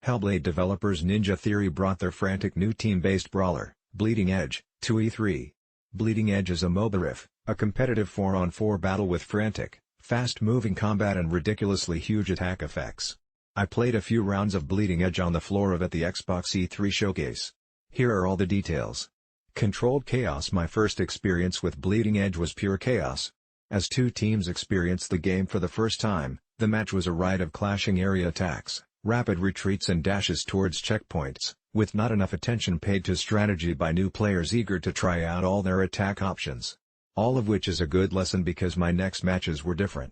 Hellblade developers Ninja Theory brought their frantic new team-based brawler, Bleeding Edge, to E3. Bleeding Edge is a MOBA riff, a competitive 4-on-4 battle with frantic, fast-moving combat and ridiculously huge attack effects. I played a few rounds of Bleeding Edge on the floor of at the Xbox E3 showcase. Here are all the details. Controlled chaos. My first experience with Bleeding Edge was pure chaos. As two teams experienced the game for the first time, the match was a riot of clashing area attacks, rapid retreats and dashes towards checkpoints, with not enough attention paid to strategy by new players eager to try out all their attack options. All of which is a good lesson because my next matches were different.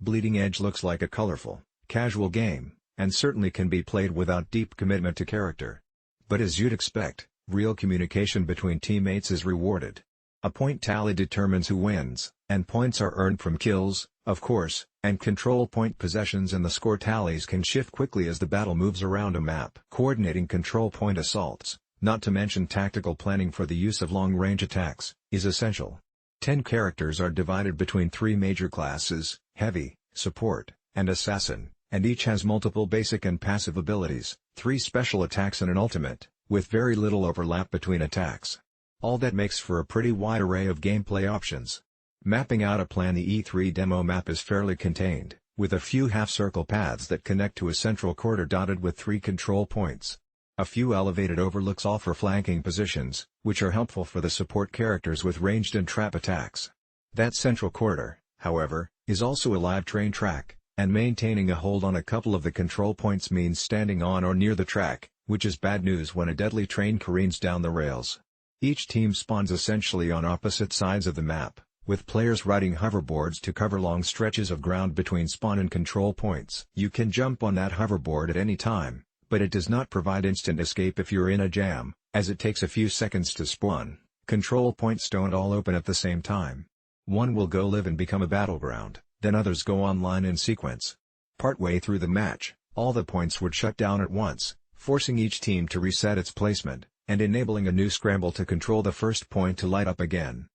Bleeding Edge looks like a colorful, casual game, and certainly can be played without deep commitment to character. But as you'd expect, real communication between teammates is rewarded. A point tally determines who wins, and points are earned from kills, of course, and control point possessions, and the score tallies can shift quickly as the battle moves around a map. Coordinating control point assaults, not to mention tactical planning for the use of long-range attacks, is essential. 10 characters are divided between 3 major classes, Heavy, Support, and Assassin, and each has multiple basic and passive abilities, 3 special attacks and an ultimate, with very little overlap between attacks. All that makes for a pretty wide array of gameplay options. Mapping out a plan. The E3 demo map is fairly contained, with a few half-circle paths that connect to a central corridor dotted with 3 control points. A few elevated overlooks offer flanking positions, which are helpful for the support characters with ranged and trap attacks. That central corridor, however, is also a live train track, and maintaining a hold on a couple of the control points means standing on or near the track, which is bad news when a deadly train careens down the rails. Each team spawns essentially on opposite sides of the map, with players riding hoverboards to cover long stretches of ground between spawn and control points. You can jump on that hoverboard at any time, but it does not provide instant escape if you're in a jam, as it takes a few seconds to spawn. Control points don't all open at the same time. One will go live and become a battleground, then others go online in sequence. Partway through the match, all the points would shut down at once, forcing each team to reset its placement, and enabling a new scramble to control the first point to light up again.